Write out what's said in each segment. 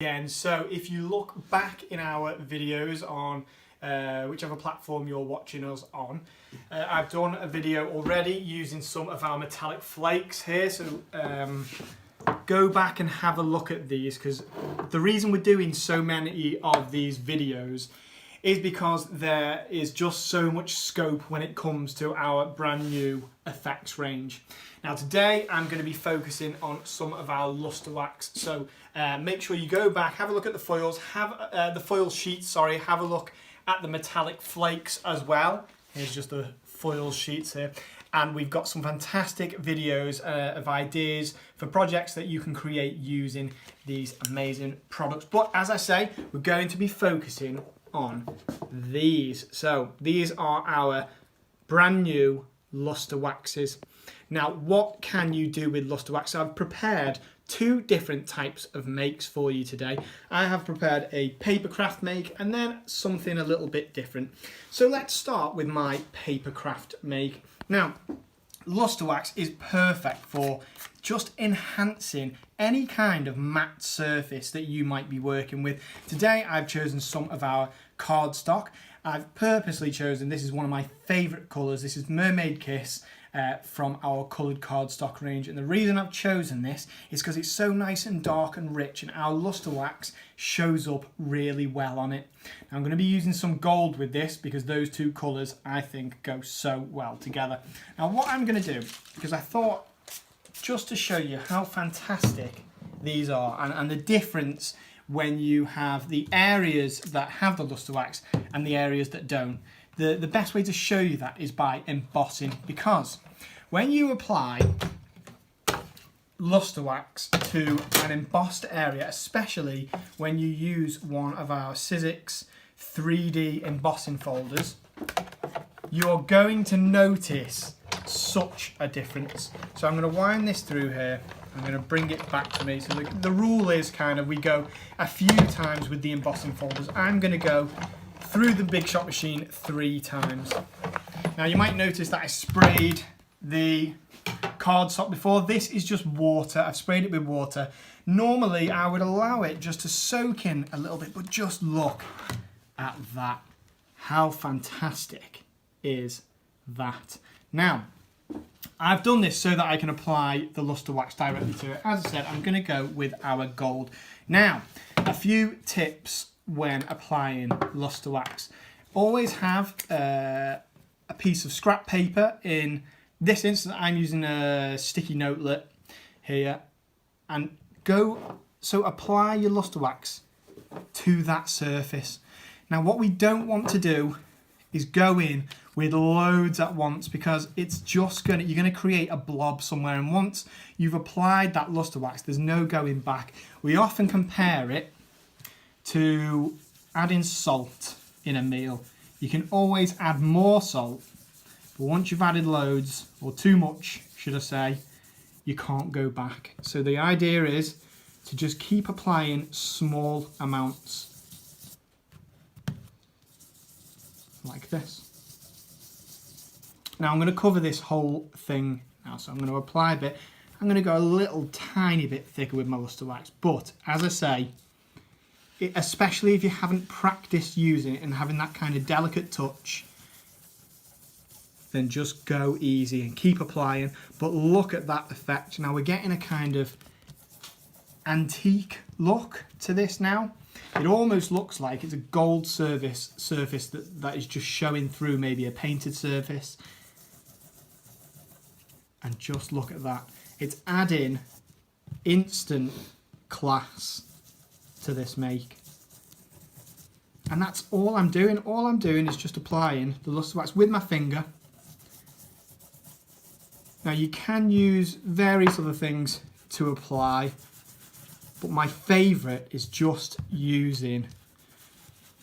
Again, so if you look back in our videos on whichever platform you're watching us on, I've done a video already using some of our metallic flakes here, so go back and have a look at these, because the reason we're doing so many of these videos is because there is just so much scope when it comes to our brand new effects range. Now today I'm going to be focusing on some of our luster wax, so make sure you go back, have a look at the foils, have the foil sheets, have a look at the metallic flakes as well. Here's just the foil sheets here, and we've got some fantastic videos of ideas for projects that you can create using these amazing products. But as I say, we're going to be focusing on these. So these are our brand new luster waxes. Now, what can you do with luster wax? I've prepared two different types of makes for you today. I have prepared a papercraft make and then something a little bit different. So let's start with my papercraft make. Now, luster wax is perfect for just enhancing any kind of matte surface that you might be working with. Today I've chosen some of our cardstock. I've purposely chosen, this is one of my favourite colours, this is Mermaid Kiss from our coloured cardstock range, and the reason I've chosen this is because it's so nice and dark and rich, and our luster wax shows up really well on it. Now, I'm going to be using some gold with this because those two colours I think go so well together. Now what I'm going to do, because I thought just to show you how fantastic these are and the difference when you have the areas that have the luster wax and the areas that don't. The best way to show you that is by embossing, because when you apply luster wax to an embossed area, especially when you use one of our Sizzix 3D embossing folders, you're going to notice such a difference. So I'm going to wind this through here. I'm going to bring it back to me. So the rule is kind of we go a few times with the embossing folders. I'm going to go through the Big Shot machine 3 times. Now you might notice that I sprayed the cardstock before. This is just water. I've sprayed it with water. Normally I would allow it just to soak in a little bit, but just look at that. How fantastic is that? Now, I've done this so that I can apply the luster wax directly to it. As I said, I'm going to go with our gold. Now, a few tips when applying luster wax. Always have a piece of scrap paper. In this instance, I'm using a sticky notelet here, and apply your luster wax to that surface. Now, what we don't want to do is go in with loads at once, because it's just you're going to create a blob somewhere, and once you've applied that luster wax, there's no going back. We often compare it to adding salt in a meal. You can always add more salt, but once you've added loads, or too much should I say, you can't go back. So the idea is to just keep applying small amounts like this. Now I'm going to cover this whole thing now, so I'm going to apply a bit. I'm going to go a little tiny bit thicker with my luster wax, but as I say, especially if you haven't practiced using it and having that kind of delicate touch, then just go easy and keep applying. But look at that effect. Now we're getting a kind of antique look to this now. It almost looks like it's a gold surface that is just showing through maybe a painted surface. And just look at that. It's adding instant class to this make. And that's all I'm doing. All I'm doing is just applying the luster wax with my finger. Now you can use various other things to apply, but my favourite is just using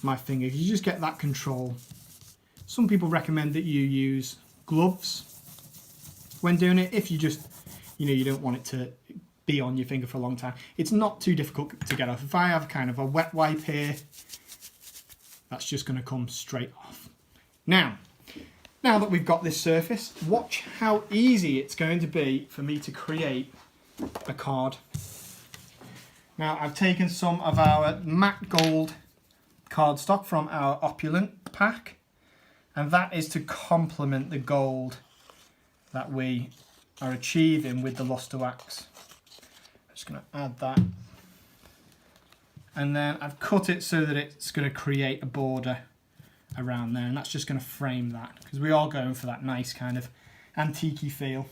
my finger. You just get that control. Some people recommend that you use gloves when doing it, if you just, you don't want it to be on your finger for a long time. It's not too difficult to get off. If I have kind of a wet wipe here, that's just going to come straight off. Now that we've got this surface, watch how easy it's going to be for me to create a card. Now I've taken some of our matte gold cardstock from our opulent pack, and that is to complement the gold that we are achieving with the luster wax. I'm just going to add that, and then I've cut it so that it's going to create a border around there, and that's just going to frame that, because we are going for that nice kind of antique-y feel.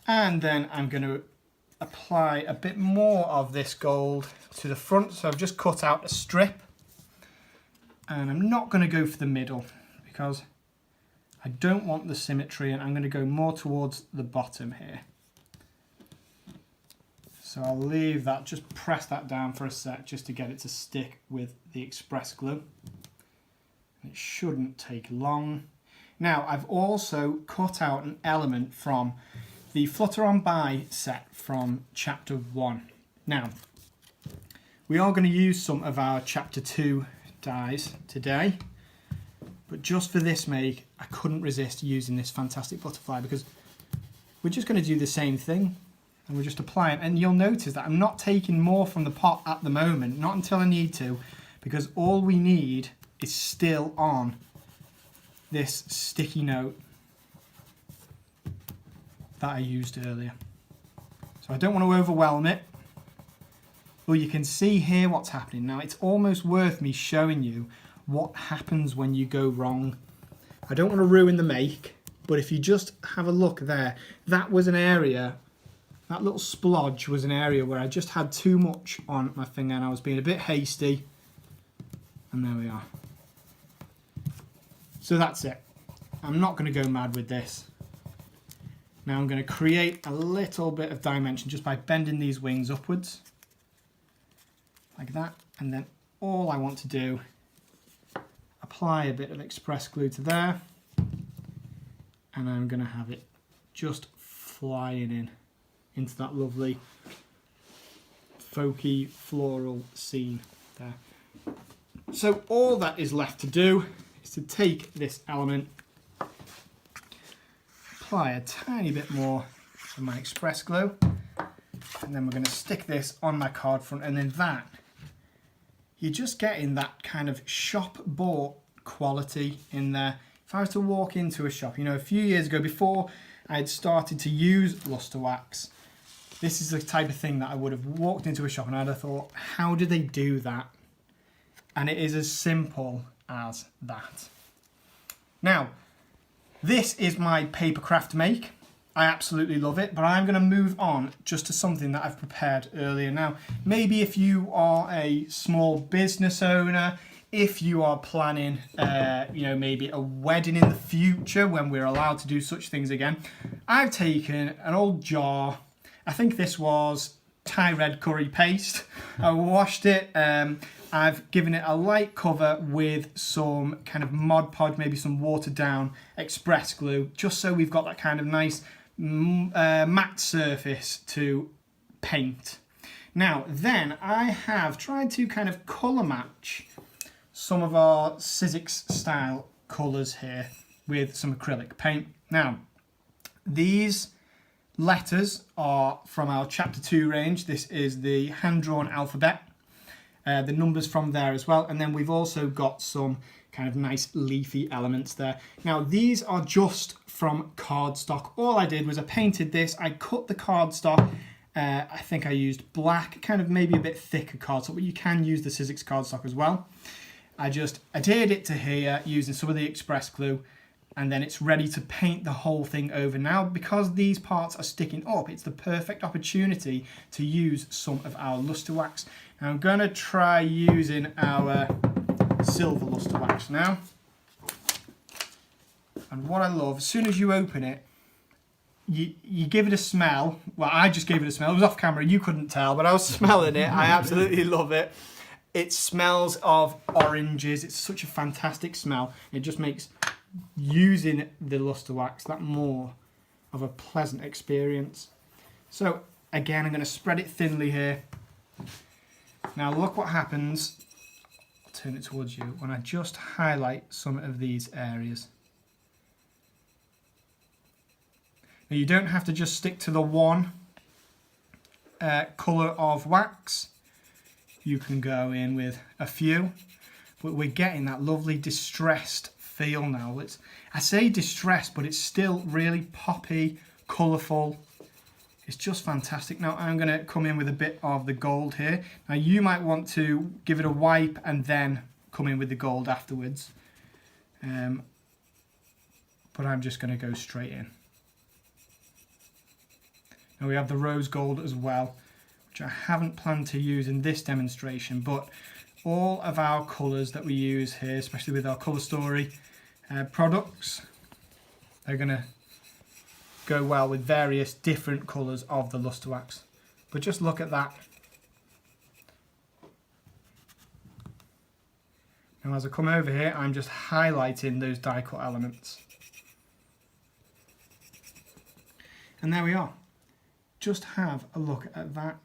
And then I'm going to apply a bit more of this gold to the front, so I've just cut out a strip, and I'm not going to go for the middle because I don't want the symmetry, and I'm going to go more towards the bottom here. So I'll leave that, just press that down for a sec just to get it to stick with the express glue. It shouldn't take long. Now I've also cut out an element from the Flutter on Buy set from Chapter 1. Now, we are going to use some of our Chapter 2 dies today, but just for this make, I couldn't resist using this fantastic butterfly, because we're just going to do the same thing, and we'll just apply it. And you'll notice that I'm not taking more from the pot at the moment, not until I need to, because all we need is still on this sticky note that I used earlier. So I don't want to overwhelm it. Well, you can see here what's happening. Now it's almost worth me showing you what happens when you go wrong. I don't want to ruin the make, but if you just have a look there, that was an area, that little splodge was an area where I just had too much on my finger and I was being a bit hasty. And there we are. So that's it. I'm not going to go mad with this. Now I'm going to create a little bit of dimension just by bending these wings upwards, like that, and then all I want to do, apply a bit of express glue to there, and I'm going to have it just flying into that lovely folky floral scene there. So all that is left to do is to take this element, apply a tiny bit more of my express glue, and then we're going to stick this on my card front, and then that, you're just getting that kind of shop bought quality in there. If I was to walk into a shop, you know, a few years ago, before I had started to use luster wax, this is the type of thing that I would have walked into a shop and I'd have thought, how do they do that? And it is as simple as that. Now, this is my paper craft make. I absolutely love it, but I'm going to move on just to something that I've prepared earlier. Now, maybe if you are a small business owner, if you are planning, you know, maybe a wedding in the future when we're allowed to do such things again, I've taken an old jar. I think this was Thai red curry paste. I washed it. I've given it a light cover with some kind of Mod Podge, maybe some watered down express glue, just so we've got that kind of nice matte surface to paint. Now then, I have tried to kind of colour match some of our Sizzix style colours here with some acrylic paint. Now, these letters are from our Chapter 2 range. This is the hand-drawn alphabet. The numbers from there as well, and then we've also got some kind of nice leafy elements there. Now these are just from cardstock. All I did was I painted this, I cut the cardstock, I think I used black, kind of maybe a bit thicker cardstock, but you can use the Sizzix cardstock as well. I just adhered it to here using some of the express glue, and then it's ready to paint the whole thing over. Now, because these parts are sticking up, it's the perfect opportunity to use some of our luster wax. Now, I'm going to try using our silver luster wax now. And what I love, as soon as you open it, you give it a smell. Well, I just gave it a smell. It was off camera, you couldn't tell, but I was smelling it. I absolutely love it. It smells of oranges. It's such a fantastic smell. It just makes using the luster wax that more of a pleasant experience. So again, I'm going to spread it thinly here. Now look what happens, I'll turn it towards you, when I just highlight some of these areas. Now you don't have to just stick to the one colour of wax. You can go in with a few, but we're getting that lovely distressed feel now. I say distressed, but it's still really poppy, colourful. It's just fantastic. Now I'm going to come in with a bit of the gold here. Now you might want to give it a wipe and then come in with the gold afterwards. But I'm just going to go straight in. Now we have the rose gold as well, which I haven't planned to use in this demonstration, but all of our colours that we use here, especially with our Colour Story products, are going to go well with various different colours of the luster wax. But just look at that. Now as I come over here, I'm just highlighting those die cut elements. And there we are. Just have a look at that.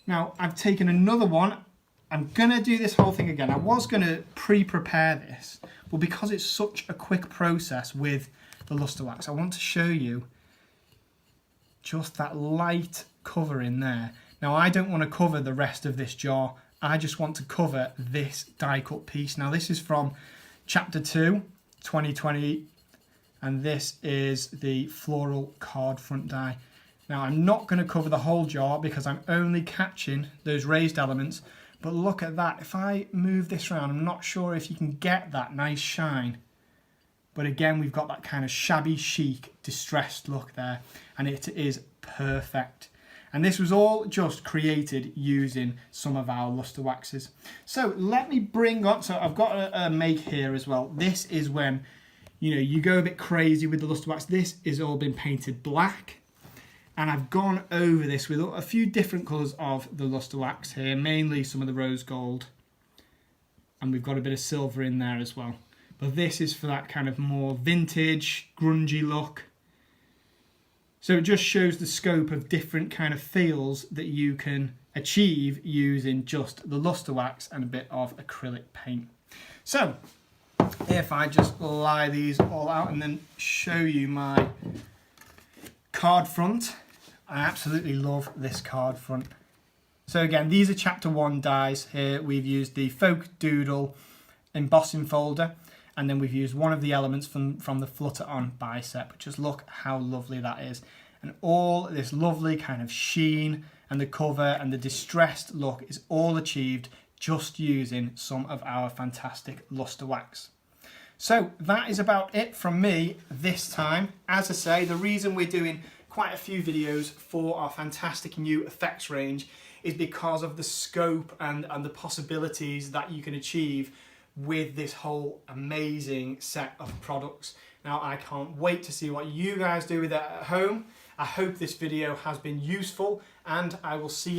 Now I've taken another one. I'm going to do this whole thing again. I was going to pre-prepare this, but because it's such a quick process with the luster wax, I want to show you just that light cover in there. Now I don't want to cover the rest of this jar. I just want to cover this die cut piece. Now this is from Chapter 2, 2020, and this is the floral card front die. Now I'm not going to cover the whole jar because I'm only catching those raised elements, but look at that. If I move this around, I'm not sure if you can get that nice shine. But again, we've got that kind of shabby chic, distressed look there, and it is perfect. And this was all just created using some of our luster waxes. So let me bring on, so I've got a make here as well. This is when, you know, you go a bit crazy with the luster wax. This is all been painted black. And I've gone over this with a few different colours of the luster wax here, mainly some of the rose gold. And we've got a bit of silver in there as well. But this is for that kind of more vintage, grungy look. So it just shows the scope of different kind of feels that you can achieve using just the luster wax and a bit of acrylic paint. So if I just lie these all out and then show you my card front. I absolutely love this card front. So again, these are Chapter 1 dies here. We've used the Folk Doodle embossing folder, and then we've used one of the elements from the Flutter On bicep. Just look how lovely that is. And all this lovely kind of sheen and the cover and the distressed look is all achieved just using some of our fantastic luster wax. So that is about it from me this time. As I say, the reason we're doing quite a few videos for our fantastic new effects range is because of the scope and the possibilities that you can achieve with this whole amazing set of products. Now I can't wait to see what you guys do with it at home. I hope this video has been useful, and I will see you next time.